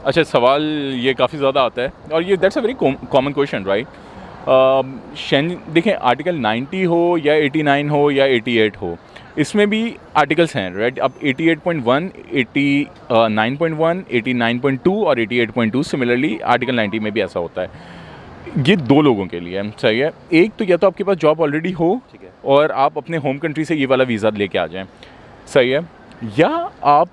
अच्छा, सवाल ये काफ़ी ज़्यादा आता है और ये that's a very common question, right? देखें, आर्टिकल 90 हो या 89 हो या 88 हो, इसमें भी आर्टिकल्स हैं, राइट? अब 88.1, 89.1, 89.2 और 88.2, सिमिलरली आर्टिकल 90 में भी ऐसा होता है। ये दो लोगों के लिए है, सही है। एक तो या तो आपके पास जॉब ऑलरेडी हो और आप अपने होम कंट्री से ये वाला वीज़ा लेके आ जाएं, सही है, या आप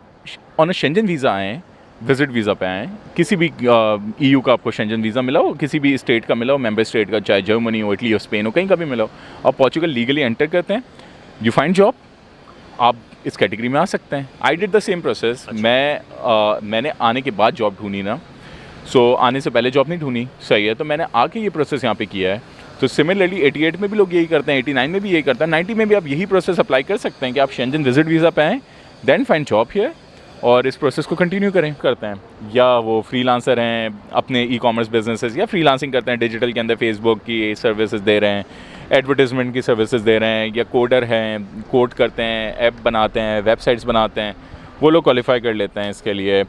ऑन अ शेंजन वीज़ा आएँ, विजिट वीज़ा पे आएँ, किसी भी EU का आपको शेंजन वीज़ा मिला हो, किसी भी स्टेट का मिला हो, मेंबर स्टेट का, चाहे जर्मनी हो, इटली हो, स्पेन हो, कहीं का भी मिला हो, आप पोर्चुगल लीगली एंटर करते हैं, यू फाइंड जॉब, आप इस कैटेगरी में आ सकते हैं। I did the same process. मैंने आने के बाद जॉब ढूंढी ना, सो आने से पहले जॉब नहीं ढूंढी, सही है, तो मैंने आके ये प्रोसेस यहाँ पे किया है। तो सिमिलरली 88 में भी लोग यही करते हैं, 89 में भी यही करते हैं, 90 में भी आप यही प्रोसेस अप्लाई कर सकते हैं कि आप शेंजन विजिट वीज़ा पे आएँ, देन फाइंड जॉब हियर और इस प्रोसेस को कंटिन्यू करते हैं। या वो फ्रीलांसर हैं, अपने ई-कॉमर्स बिजनेसेस या फ्रीलांसिंग करते हैं, डिजिटल के अंदर फेसबुक की सर्विसेज दे रहे हैं, एडवर्टीजमेंट की सर्विसेज दे रहे हैं, या कोडर हैं, कोड करते हैं, ऐप बनाते हैं, वेबसाइट्स बनाते हैं, वो लोग क्वालिफाई कर लेते हैं इसके लिए।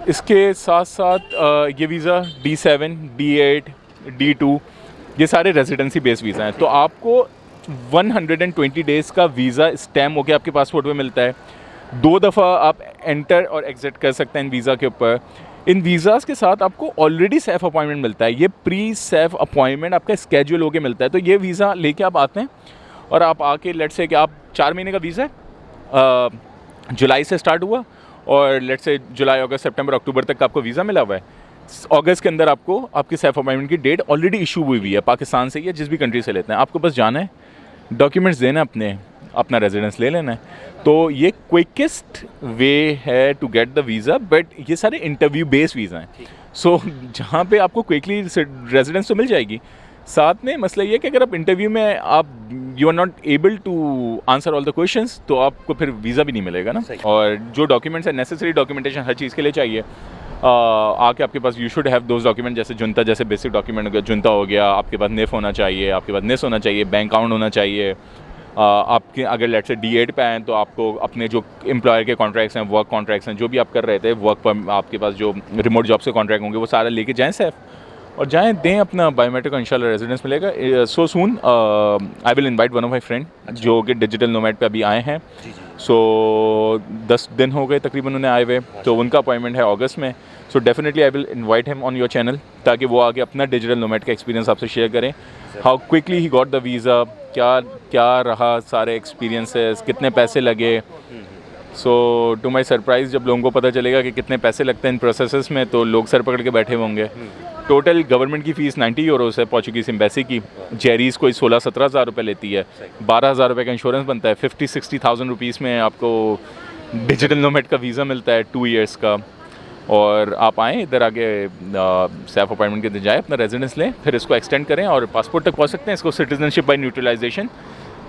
इसके साथ साथ ये वीज़ा D7, D8, D2, ये सारे रेजिडेंसी बेस्ड वीज़ा हैं। तो आपको 120 डेज़ का वीज़ा स्टैम्प होकर आपके पासपोर्ट पे मिलता है। 2 दफ़ा आप एंटर और एग्ज़िट कर सकते हैं इन वीज़ा के ऊपर। इन वीज़ाज़ के साथ आपको ऑलरेडी सेफ अपॉइंटमेंट मिलता है, ये प्री सेफ अपॉइंटमेंट आपका स्केड्यूल होके मिलता है। तो ये वीज़ा लेके आप आते हैं और आप आके, लेट्स से कि आप 4 महीने का वीज़ा है, जुलाई से स्टार्ट हुआ और लेट्स से जुलाई, अगस्त, सितंबर, अक्टूबर तक का आपको वीज़ा मिला हुआ है। अगस्त के अंदर आपको आपकी सेफ अपॉइंटमेंट की डेट ऑलरेडी इशू हुई है, पाकिस्तान से या जिस भी कंट्री से लेते हैं। आपको बस जाना है, डॉक्यूमेंट्स देना है, अपना रेजिडेंस ले लेना है। तो ये क्विकेस्ट वे है to get the visa, but ये सारे इंटरव्यू बेस्ड वीज़ा हैं। सो जहाँ पे आपको क्विकली रेजिडेंस तो मिल जाएगी, साथ में मसला ये है कि अगर आप इंटरव्यू में you are not able to answer all the questions, तो आपको फिर वीज़ा भी नहीं मिलेगा ना। और जो डॉक्यूमेंट्स है, नेसेसरी डॉक्यूमेंटेशन हर चीज़ के लिए चाहिए। आके आपके पास you should have those document, जैसे जुनता जैसे बेसिक डॉक्यूमेंट हो गया, जुनता हो गया, आपके पास नेफ होना चाहिए, आपके पास नेस होना चाहिए, बैंक अकाउंट होना चाहिए। आपके अगर लेट से D8 पे आए तो आपको अपने जो एम्प्लॉयर के कॉन्ट्रैक्ट्स हैं, वर्क कॉन्ट्रैक्ट्स हैं, जो भी आप कर रहे थे, वर्क पर आपके पास जो रिमोट जॉब से कॉन्ट्रैक्ट होंगे, वो सारा लेके जाएँ सेफ और जाएँ, दें अपना बायोमेट्रिक, इंशाल्लाह रेजिडेंस मिलेगा। So soon I will invite one of my friend जो कि डिजिटल नोमैड पे अभी आए हैं। सो 10 दिन हो गए तकरीबन उन्हें आए हुए, तो उनका अपॉइंटमेंट है अगस्त में। So definitely I will invite him on your channel, ताकि वो आगे अपना डिजिटल नोमैड का एक्सपीरियंस आपसे शेयर करें। How quickly he got the visa, क्या क्या रहा सारे एक्सपीरियंसेस, कितने पैसे लगे। सो टू माई सरप्राइज़, जब लोगों को पता चलेगा कि कितने पैसे लगते हैं इन प्रोसेसेस में, तो लोग सर पकड़ के बैठे होंगे। टोटल गवर्नमेंट की फ़ीस 90 यूरोस है, पोर्चुगीज़ एम्बेसी की। जेरीज़ कोई 16-17 हज़ार रुपये लेती है, 12 हज़ार रुपये का इंश्योरेंस बनता है, 50-60 थाउजेंड रुपीज़ में आपको डिजिटल नोमैड का वीज़ा मिलता है 2 ईयर्स का। और आप आएँ इधर आगे, सेफ अपॉइंटमेंट के दिन जाए, अपना रेजिडेंस लें, फिर इसको एक्सटेंड करें और पासपोर्ट तक पहुँच सकते हैं। इसको सिटीजनशिप बाय न्यूट्रलाइजेशन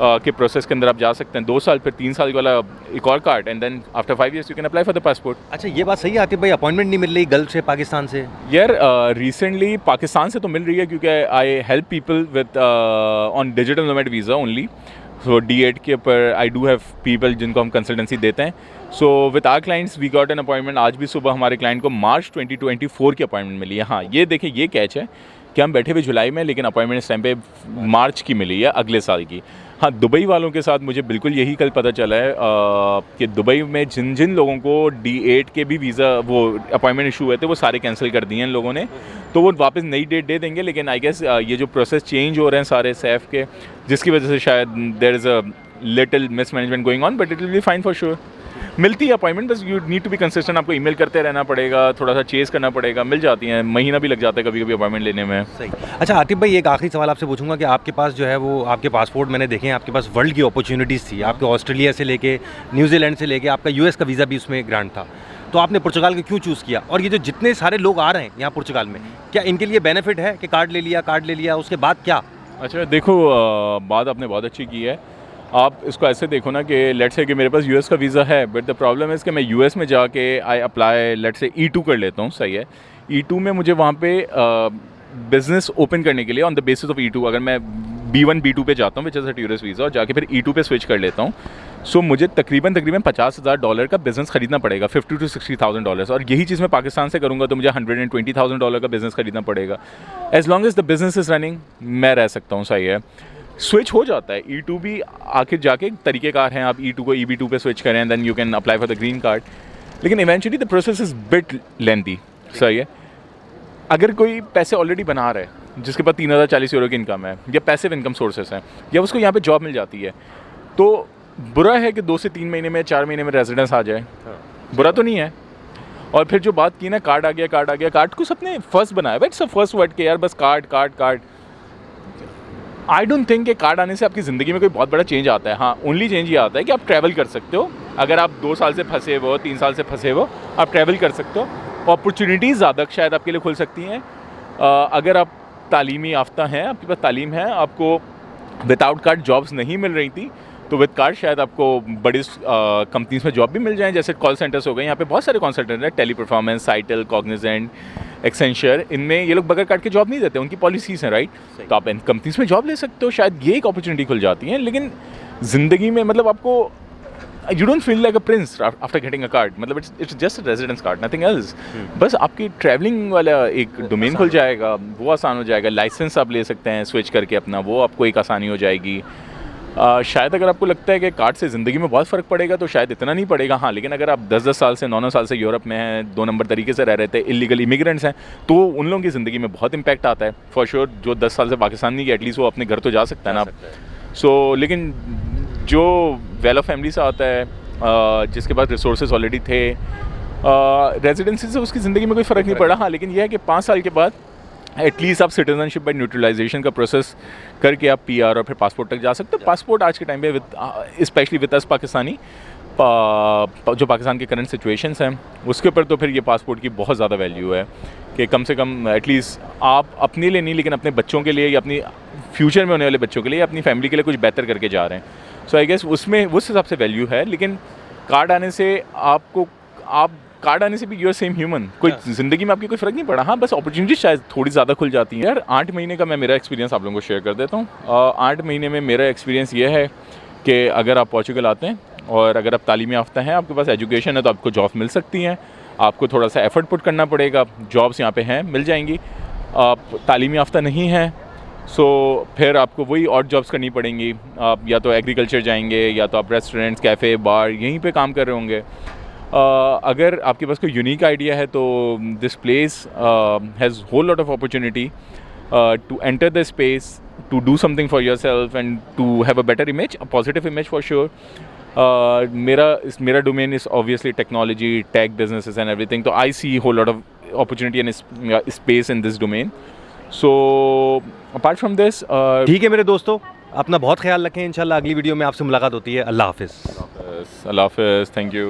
के प्रोसेस के अंदर आप जा सकते हैं। 2 साल, फिर 3 साल वाला एक और card, and then after 5 years you can apply for the passport. अच्छा, ये बात सही है आतिफ भाई, अपॉइंटमेंट नहीं मिल रही गल्फ से, पाकिस्तान से? यार रिसेंटली पाकिस्तान से तो मिल रही है, क्योंकि I help people with on digital nomad visa only. So D8 के ऊपर आई डू हैव पीपल जिनको हम कंसल्टेंसी देते हैं। So with our clients we got an appointment. आज भी सुबह हमारे क्लाइंट को मार्च 2024 की अपॉइंटमेंट मिली है। हाँ, ये देखिए, ये कैच है कि हम बैठे हुए जुलाई में, लेकिन अपॉइंटमेंट इस टाइम पे मार्च की मिली है, अगले साल की। हाँ, दुबई वालों के साथ मुझे बिल्कुल यही कल पता चला है कि दुबई में जिन जिन लोगों को D8 के भी वीज़ा वो अपॉइंटमेंट इशू हुए थे, वो सारे कैंसिल कर दिए हैं इन लोगों ने। तो वो वापस नई डेट दे देंगे, लेकिन आई गेस ये जो प्रोसेस चेंज हो रहे हैं सारे सेफ के, जिसकी वजह से शायद there is a little mismanagement going on, but it will be fine for sure. मिलती है अपॉइंटमेंट, बस you need to be consistent. आपको ईमेल करते रहना पड़ेगा, थोड़ा सा चेज़ करना पड़ेगा, मिल जाती हैं। महीना भी लग जाता है कभी कभी अपॉइंटमेंट लेने में। सही। अच्छा आतिफ भाई, एक आखिरी सवाल आपसे पूछूंगा कि आपके पास जो है वो आपके पासपोर्ट मैंने देखे हैं, आपके पास वर्ल्ड की अपॉर्चुनिटीज़ थी। आपके ऑस्ट्रेलिया से लेके, न्यूजीलैंड से लेके, आपका US का वीज़ा भी उसमें ग्रांट था। तो आपने पुर्तगाल को क्यों चूज़ किया? और ये जो जितने सारे लोग आ रहे हैं यहाँ पुर्तगाल में, क्या इनके लिए बेनिफिट है कि कार्ड ले लिया उसके बाद क्या? अच्छा देखो, बात आपने बहुत अच्छी की है। आप इसको ऐसे देखो ना कि लेट्स से कि मेरे पास US का वीज़ा है, बट द प्रॉब्लम है कि मैं US में जाके I apply let's say E2 कर लेता हूँ, सही है। E2 में मुझे वहाँ पे बिज़नेस ओपन करने के लिए on the basis of E2, अगर मैं B1 B2 पे जाता हूँ which is a tourist visa, और जाके फिर E2 पे स्विच कर लेता हूँ। सो मुझे तकरीबन $50,000 का बिज़नेस खरीदना पड़ेगा, $50,000 to $60,000, और यही चीज़ मैं पाकिस्तान से करूँगा तो मुझे $120,000 का बिज़नेस खरीदना पड़ेगा। As long as the business is running मैं रह सकता हूँ, सही है। स्विच हो जाता है, E2 भी आखिर जाके तरीक़ेकार हैं, आप E2 को EB2 पे स्विच करें, then you can apply for the green card, लेकिन eventually the process is bit lengthy, सही है। अगर कोई पैसे ऑलरेडी बना रहा है, जिसके पास €3,040 की इनकम है, या पैसिव इनकम सोर्सेस हैं, या उसको यहाँ पे जॉब मिल जाती है, तो बुरा है कि 2 से 3 महीने में, 4 महीने में रेजिडेंस आ जाए, बुरा तो नहीं है। और फिर जो बात की ना, कार्ड आ गया, कार्ड को सबने फर्स्ट बनाया, इट्स अ फर्स्ट वर्ड के यार बस कार्ड। आई डोंट थिंक कि कार्ड आने से आपकी ज़िंदगी में कोई बहुत बड़ा चेंज आता है। हाँ, ओनली चेंज ये आता है कि आप ट्रैवल कर सकते हो। अगर आप 2 साल से फंसे हो, 3 साल से फंसे हो, आप ट्रैवल कर सकते हो, अपॉर्चुनिटीज़ ज़्यादा शायद आपके लिए खुल सकती हैं। अगर आप तालीमी याफ्ता हैं, आपके पास तालीम है, आपको विदाउट कार्ड जॉब्स नहीं मिल रही थी, तो विद कार्ड शायद आपको बड़ी कंपनीज में जॉब भी मिल जाएँ, जैसे कॉल सेंटर्स हो गए। यहाँ पे बहुत सारे कॉल सेंटर हैं, टेली परफॉर्मेंस, साइटल, कॉग्निजेंट, एक्सेंचर, इनमें ये लोग बगैर कार्ड के जॉब नहीं देते, उनकी पॉलिसीज़ हैं, राइट। तो आप इन कंपनीज में जॉब ले सकते हो, शायद ये एक अपॉर्चुनिटी खुल जाती है। लेकिन ज़िंदगी में मतलब आपको you don't feel like a prince after getting a card, मतलब it's just a residence card, nothing else. बस आपकी ट्रैवलिंग वाला एक डोमेन खुल जाएगा, वो आसान हो जाएगा। लाइसेंस आप ले सकते हैं स्विच करके अपना, वो आपको एक आसानी हो जाएगी। शायद अगर आपको लगता है कि कार्ड से ज़िंदगी में बहुत फ़र्क पड़ेगा, तो शायद इतना नहीं पड़ेगा। हाँ, लेकिन अगर आप 10-10 साल से 9-9 साल से यूरोप में हैं, 2 नंबर तरीके से रह रहे थे, इलीगल इमिग्रेंट्स हैं, तो उन लोगों की ज़िंदगी में बहुत इम्पैक्ट आता है फॉर श्योर। जो 10 साल से पाकिस्तान नहीं गया, एटलीस्ट वो अपने घर तो जा सकता है ना। सो लेकिन जो वेल ऑफ फैमिली से आता है, जिसके पास रिसोर्सेज ऑलरेडी थे, रेजिडेंसी से उसकी ज़िंदगी में कोई फ़र्क नहीं पड़ा। हाँ, लेकिन यह है कि 5 साल के बाद एटलीस्ट आप सिटीजनशिप बाय न्यूट्रलाइजेशन का प्रोसेस करके आप PR और फिर पासपोर्ट तक जा सकते हो। पासपोर्ट आज के टाइम पे स्पेशली विद अस पाकिस्तानी, जो पाकिस्तान के करंट सिचुएशंस हैं उसके ऊपर, तो फिर ये पासपोर्ट की बहुत ज़्यादा वैल्यू है कि कम से कम एटलीस्ट आप अपने लिए नहीं, लेकिन अपने बच्चों के लिए या अपनी फ्यूचर में होने वाले बच्चों के लिए, अपनी फैमिली के लिए कुछ बेहतर करके जा रहे हैं। सो आई गेस उसमें उस हिसाब से वैल्यू है। लेकिन कार्ड आने से कार्ड आने से भी यूर सेम ह्यूमन, कोई ज़िंदगी में आपकी कोई फ़र्क नहीं पड़ा। हाँ, बस अपॉर्चुनिटी शायद थोड़ी ज़्यादा खुल जाती है। यार 8 महीने का मैं मेरा एक्सपीरियंस आप लोगों को शेयर कर देता हूँ। 8 महीने में मेरा एक्सपीरियंस ये है कि अगर आप पोर्चुगल आते हैं और अगर आप तालीम याफ्ता हैं, आपके पास एजुकेशन है, तो आपको जॉब मिल सकती हैं। आपको थोड़ा सा एफर्ट पुट करना पड़ेगा, जॉब्स यहाँ पे हैं, मिल जाएंगी। आप तालीम याफ्ता नहीं हैं, सो फिर आपको वही और जॉब्स करनी पड़ेंगी। आप या तो एग्रीकल्चर जाएंगे, या तो आप रेस्टोरेंट्स, कैफ़े, बार यहीं पे काम कर रहे होंगे। अगर आपके पास कोई यूनिक आइडिया है, तो this place has whole lot of opportunity to enter the space, to do something for yourself and to have a better image, a positive image for sure. मेरा domain is obviously technology, tech businesses and everything, तो I see whole lot of opportunity and space in this domain. So apart from this, ठीक है मेरे दोस्तों, अपना बहुत ख्याल रखें। इंशाल्लाह अगली वीडियो में आपसे मुलाकात होती है। अल्लाह हाफिज़। अल्लाह हाफिज़, थैंक यू।